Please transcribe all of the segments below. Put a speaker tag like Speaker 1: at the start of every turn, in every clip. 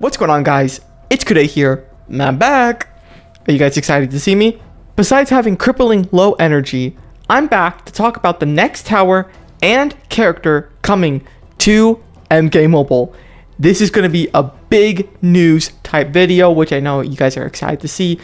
Speaker 1: What's going on, guys? It's Kude here, and I'm back. Are you guys excited to see me? Besides having crippling low energy, I'm back to talk about the next tower and character coming to MK Mobile. This is going to be a big news type video, which I know you guys are excited to see.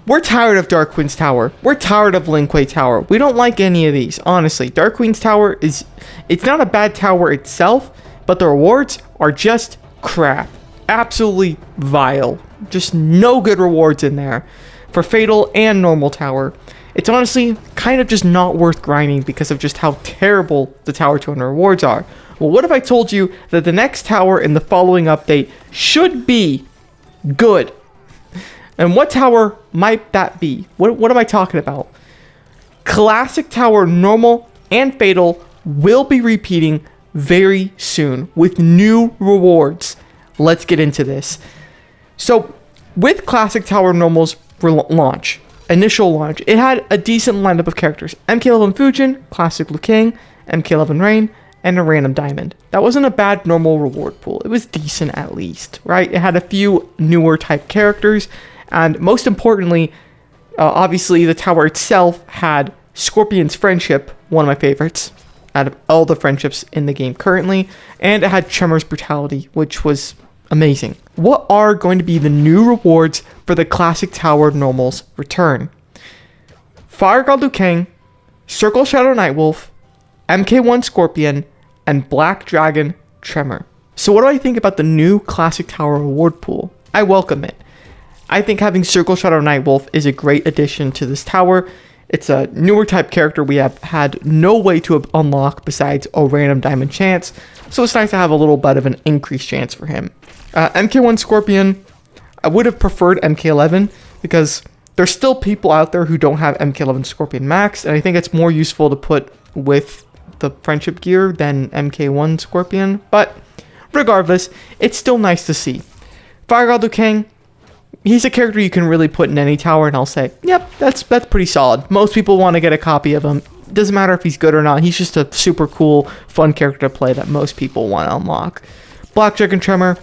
Speaker 1: We're tired of Dark Queen's Tower. We're tired of Lin Kuei Tower. We don't like any of these, honestly. Dark Queen's Tower it's not a bad tower itself, but the rewards are just crap. Absolutely vile. Just no good rewards in there for Fatal and normal tower. It's honestly kind of just not worth grinding because of just how terrible the Tower 200 rewards are. Well, what if I told you that the next tower in the following update should be good? And what tower might that be? What am I talking about? Classic Tower Normal and Fatal will be repeating very soon with new rewards. Let's get into this. So, with Classic Tower Normal's initial launch, it had a decent lineup of characters. MK11 Fujin, Classic Liu Kang, MK11 Rain, and a random diamond. That wasn't a bad normal reward pool. It was decent at least, right? It had a few newer type characters, and most importantly, obviously the tower itself had Scorpion's Friendship, one of my favorites out of all the friendships in the game currently, and it had Tremor's Brutality, which was amazing. What are going to be the new rewards for the Classic Tower Normal's return? Fire God Liu Kang, Circle Shadow Nightwolf, MK1 Scorpion, and Black Dragon Tremor. So what do I think about the new Classic Tower reward pool? I welcome it. I think having Circle Shadow Nightwolf is a great addition to this tower. It's a newer type character we have had no way to unlock besides a random diamond chance, so it's nice to have a little bit of an increased chance for him. MK1 Scorpion, I would have preferred MK11 because there's still people out there who don't have MK11 Scorpion Max, and I think it's more useful to put with the friendship gear than MK1 Scorpion, but regardless, it's still nice to see. Fire God Liu Kang, he's a character you can really put in any tower, and I'll say, yep, that's pretty solid. Most people want to get a copy of him. Doesn't matter if he's good or not. He's just a super cool, fun character to play that most people want to unlock. Black Dragon Tremor,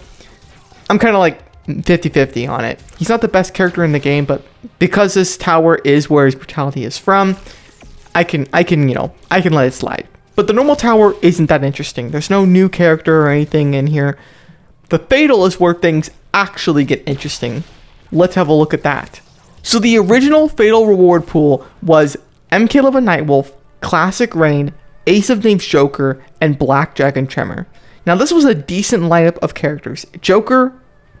Speaker 1: I'm kind of like 50-50 on it. He's not the best character in the game, but because this tower is where his brutality is from, I can let it slide. But the normal tower isn't that interesting. There's no new character or anything in here. The Fatal is where things actually get interesting. Let's have a look at that. So the original Fatal reward pool was MK11 Nightwolf, Classic Rain, Ace of Names Joker, and Black Dragon Tremor. Now this was a decent lineup of characters. Joker,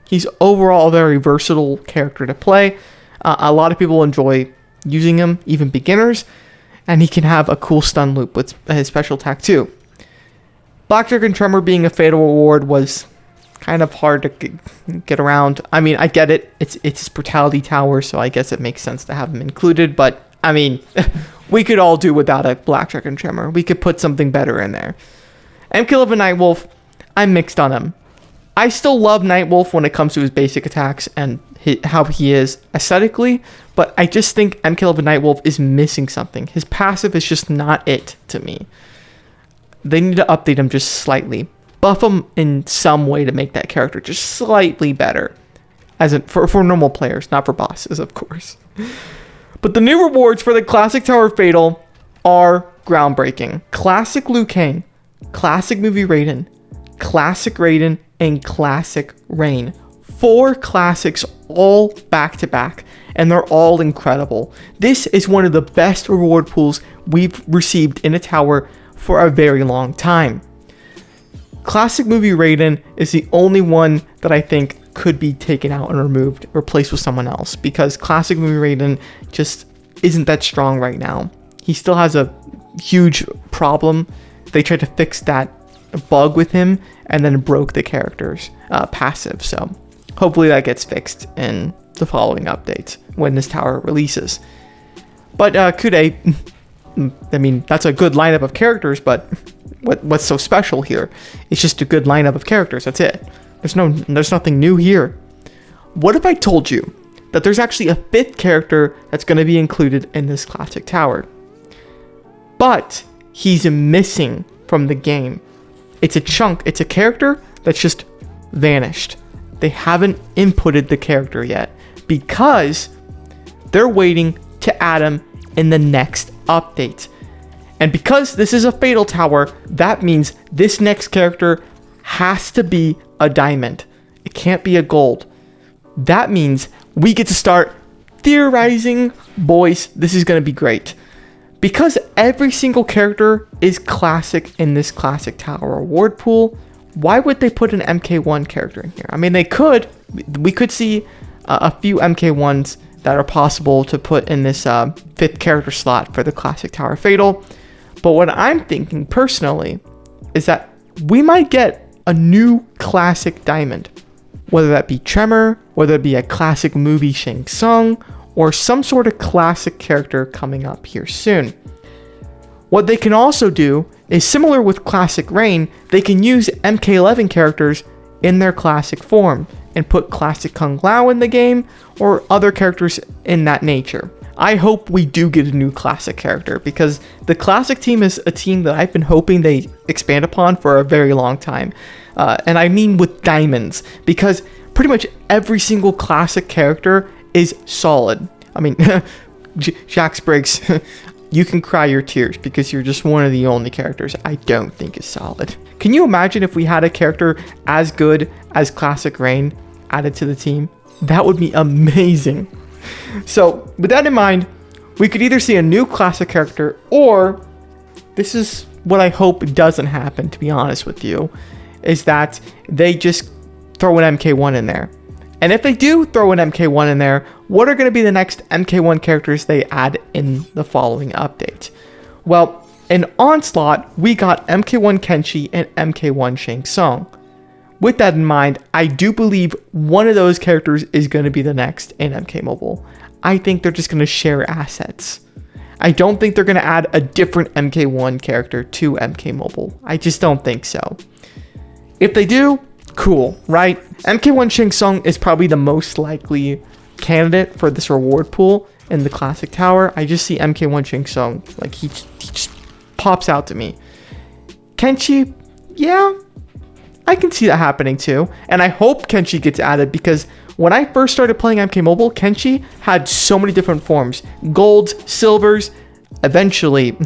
Speaker 1: he's overall a very versatile character to play. A lot of people enjoy using him, even beginners, and he can have a cool stun loop with his special attack too. Black Dragon Tremor being a Fatal reward was kind of hard to get around. I mean, I get it. It's his brutality tower, so I guess it makes sense to have him included. But, I mean, we could all do without a Black Dragon Tremor. We could put something better in there. MK11 Nightwolf, I'm mixed on him. I still love Nightwolf when it comes to his basic attacks and how he is aesthetically, but I just think MK11 Nightwolf is missing something. His passive is just not it to me. They need to update him just slightly. Buff him in some way to make that character just slightly better. For normal players, not for bosses, of course. But the new rewards for the Classic Tower Fatal are groundbreaking. Classic Liu Kang, Classic Movie Raiden, Classic Raiden, and Classic Rain. 4 classics all back to back, and they're all incredible. This is one of the best reward pools we've received in a tower for a very long time. Classic Movie Raiden is the only one that I think could be taken out and removed, replaced with someone else, because Classic Movie Raiden just isn't that strong right now. He still has a huge problem. They tried to fix that bug with him and then broke the character's passive, so hopefully that gets fixed in the following updates when this tower releases. But Kude, I mean, that's a good lineup of characters, but what's so special here? It's just a good lineup of characters. That's it. There's nothing new here. What if I told you that there's actually a 5th character that's going to be included in this Classic Tower, but he's missing from the game? It's a chunk. It's a character that's just vanished. they haven't inputted the character yet because they're waiting to add him in the next update. And because this is a Fatal Tower, that means this next character has to be a diamond. It can't be a gold. That means we get to start theorizing. Boys, this is going to be great. Because every single character is classic in this Classic Tower award pool, why would they put an MK1 character in here? I mean, they could. We could see a few MK1s that are possible to put in this 5th character slot for the Classic Tower Fatal. But what I'm thinking personally is that we might get a new classic diamond, whether that be Tremor, whether it be a classic movie Shang Tsung, or some sort of classic character coming up here soon. What they can also do is similar with Classic Rain, they can use MK11 characters in their classic form and put Classic Kung Lao in the game or other characters in that nature. I hope we do get a new classic character because the classic team is a team that I've been hoping they expand upon for a very long time. And I mean with diamonds, because pretty much every single classic character is solid. I mean, Jax Briggs, you can cry your tears because you're just one of the only characters I don't think is solid. Can you imagine if we had a character as good as Classic Rain added to the team? That would be amazing. So with that in mind, we could either see a new classic character, or this is what I hope doesn't happen, to be honest with you, is that they just throw an MK1 in there. And if they do throw an MK1 in there, what are going to be the next MK1 characters they add in the following update? Well, in Onslaught, we got MK1 Kenshi and MK1 Shang Tsung. With that in mind, I do believe one of those characters is going to be the next in MK Mobile. I think they're just going to share assets. I don't think they're going to add a different MK1 character to MK Mobile. I just don't think so. If they do, cool, right? MK1 Shang Tsung is probably the most likely candidate for this reward pool in the Classic Tower. I just see MK1 Shang Tsung, like he just pops out to me. Kenshi, yeah, I can see that happening too. And I hope Kenshi gets added because when I first started playing MK Mobile, Kenshi had so many different forms. Golds, silvers, eventually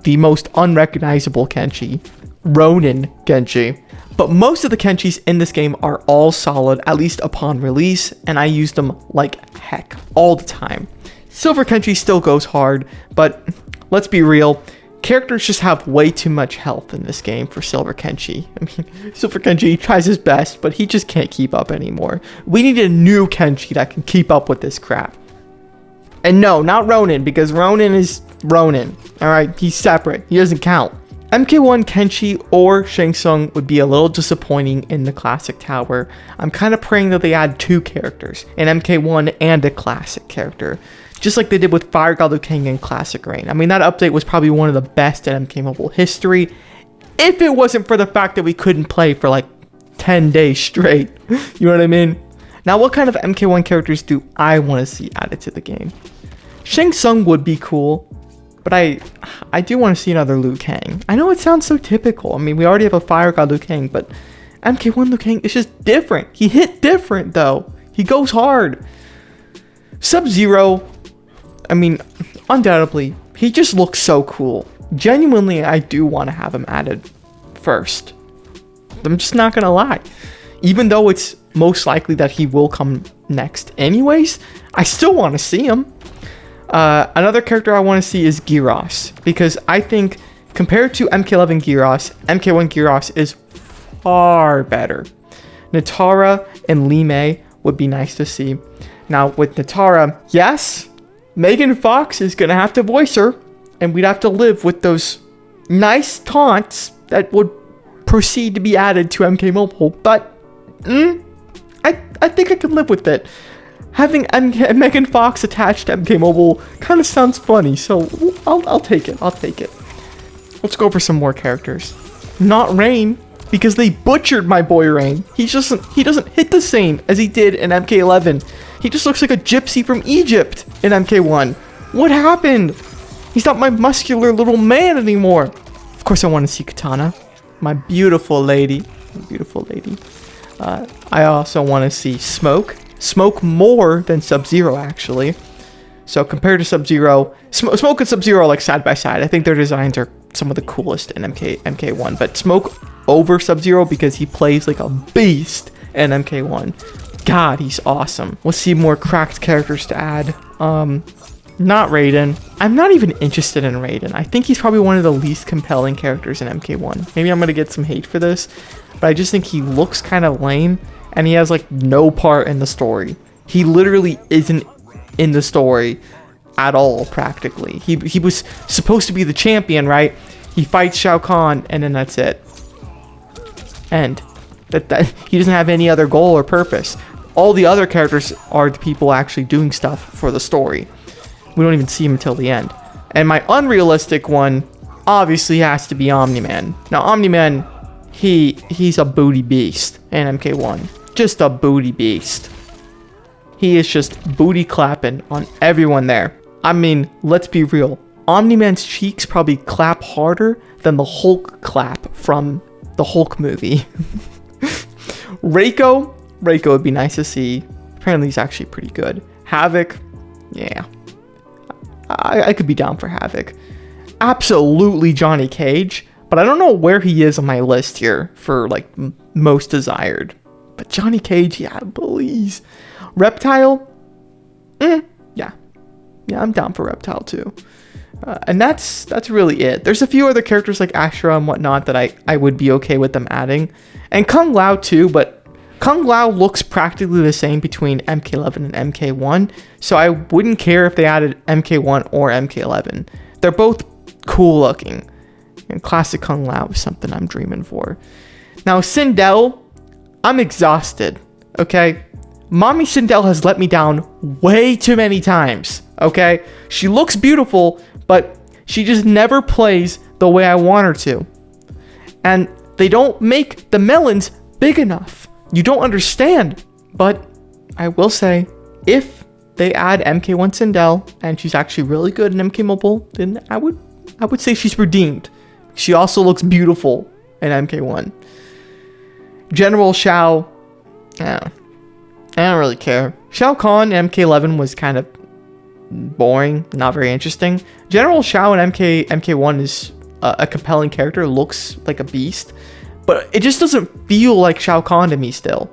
Speaker 1: the most unrecognizable Kenshi, Ronin Kenshi. But most of the Kenshis in this game are all solid, at least upon release, and I use them like heck all the time. Silver Kenshi still goes hard, but let's be real, characters just have way too much health in this game for Silver Kenshi. I mean, Silver Kenshi tries his best, but he just can't keep up anymore. We need a new Kenshi that can keep up with this crap. And no, not Ronin, because Ronin is Ronin. Alright, he's separate. He doesn't count. MK1 Kenshi or Shang Tsung would be a little disappointing in the Classic Tower. I'm kind of praying that they add two characters, an MK1 and a classic character, just like they did with Fire God Liu Kang and Classic Rain. I mean, that update was probably one of the best in MK Mobile history, if it wasn't for the fact that we couldn't play for like 10 days straight. You know what I mean? Now, what kind of MK1 characters do I want to see added to the game? Shang Tsung would be cool, but I do want to see another Liu Kang. I know it sounds so typical. I mean, we already have a Fire God Liu Kang, but MK1 Liu Kang is just different. He hit different, though. He goes hard. Sub-Zero, I mean, undoubtedly, he just looks so cool. Genuinely, I do want to have him added first. I'm just not going to lie. Even though it's most likely that he will come next anyways, I still want to see him. Another character I want to see is Gyros, because I think compared to MK11 Gyros, MK1 Gyros is far better. Natara and Lee Mei would be nice to see. Now with Natara, yes, Megan Fox is going to have to voice her, and we'd have to live with those nice taunts that would proceed to be added to MK Mobile, but I think I could live with it. Having Megan Fox attached to MK Mobile kind of sounds funny, so I'll take it. I'll take it. Let's go over some more characters. Not Rain, because they butchered my boy Rain. He doesn't hit the same as he did in MK11. He just looks like a gypsy from Egypt in MK1. What happened? He's not my muscular little man anymore. Of course, I want to see Katana, my beautiful lady. Beautiful lady. I also want to see Smoke. Smoke more than Sub-Zero, actually. So compared to Sub-Zero, Smoke and Sub-Zero are like side by side. I think their designs are some of the coolest in MK1. But Smoke over Sub-Zero because he plays like a beast in MK1. God, he's awesome. Let's see more cracked characters to add. Not Raiden. I'm not even interested in Raiden. I think he's probably one of the least compelling characters in MK1. Maybe I'm going to get some hate for this, but I just think he looks kind of lame and he has like no part in the story. He literally isn't in the story at all, practically. He was supposed to be the champion, right? He fights Shao Kahn and then that's it. And that he doesn't have any other goal or purpose. All the other characters are the people actually doing stuff for the story. We don't even see him until the end. And my unrealistic one obviously has to be Omni-Man. Now, Omni-Man, he's a booty beast in MK1. Just a booty beast. He is just booty clapping on everyone there. I mean, let's be real. Omni-Man's cheeks probably clap harder than the Hulk clap from the Hulk movie. Reiko would be nice to see. Apparently he's actually pretty good. Havoc, yeah. I could be down for Havoc. Absolutely Johnny Cage, but I don't know where he is on my list here for like most desired. But Johnny Cage, yeah, please. Reptile, yeah, I'm down for Reptile too. And that's really it. There's a few other characters like Ashura and whatnot that I would be okay with them adding, and Kung Lao too, but Kung Lao looks practically the same between MK11 and MK1, so I wouldn't care if they added MK1 or MK11. They're both cool looking, and classic Kung Lao is something I'm dreaming for. Now, Sindel, I'm exhausted, okay? Mommy Sindel has let me down way too many times, okay? She looks beautiful, but she just never plays the way I want her to. And they don't make the melons big enough. You don't understand, but I will say, if they add MK1 Sindel and she's actually really good in MK Mobile, then I would say she's redeemed. She also looks beautiful in MK1. General Shao, I don't really care. Shao Kahn in MK11 was kind of boring, not very interesting. General Shao in MK1 is a compelling character, looks like a beast. But it just doesn't feel like Shao Kahn to me still.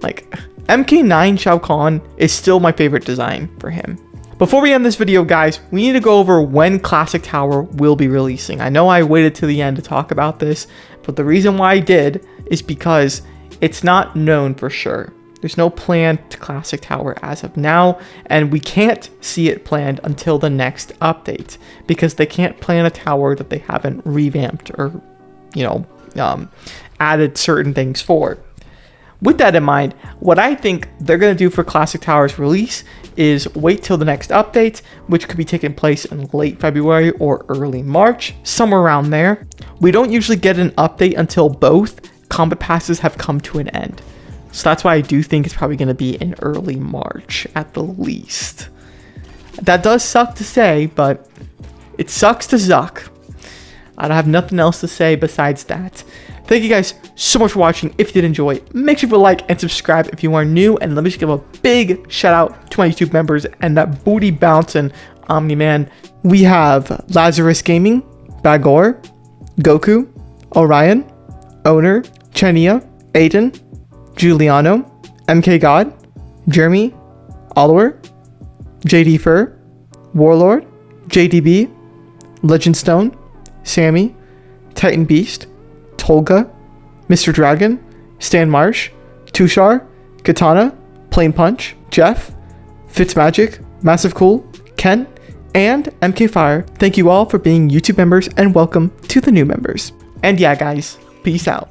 Speaker 1: Like, MK9 Shao Kahn is still my favorite design for him. Before we end this video, guys, we need to go over when Klassic Tower will be releasing. I know I waited to the end to talk about this, but the reason why I did is because it's not known for sure. There's no plan to Klassic Tower as of now, and we can't see it planned until the next update, because they can't plan a tower that they haven't revamped or, added certain things for. With that in mind, what I think they're going to do for Klassic Tower's release is wait till the next update, which could be taking place in late February or early March, somewhere around there. We don't usually get an update until both combat passes have come to an end. So that's why I do think it's probably going to be in early March at the least. That does suck to say, but it sucks to suck. I don't have nothing else to say besides that. Thank you guys so much for watching. If you did enjoy, make sure to like and subscribe if you are new. And let me just give a big shout out to my YouTube members and that booty bouncing Omni-Man. We have Lazarus Gaming, Bagor, Goku, Orion, Owner, Chenia, Aiden, Giuliano, MK God, Jeremy, Oliver, JD Fur, Warlord, JDB, Legend Stone, Sammy, Titan Beast, Tolga, Mr. Dragon, Stan Marsh, Tushar, Katana, Plain Punch, Jeff, Fitzmagic, Massive Cool, Ken, and MK Fire. Thank you all for being YouTube members and welcome to the new members. And yeah, guys, peace out.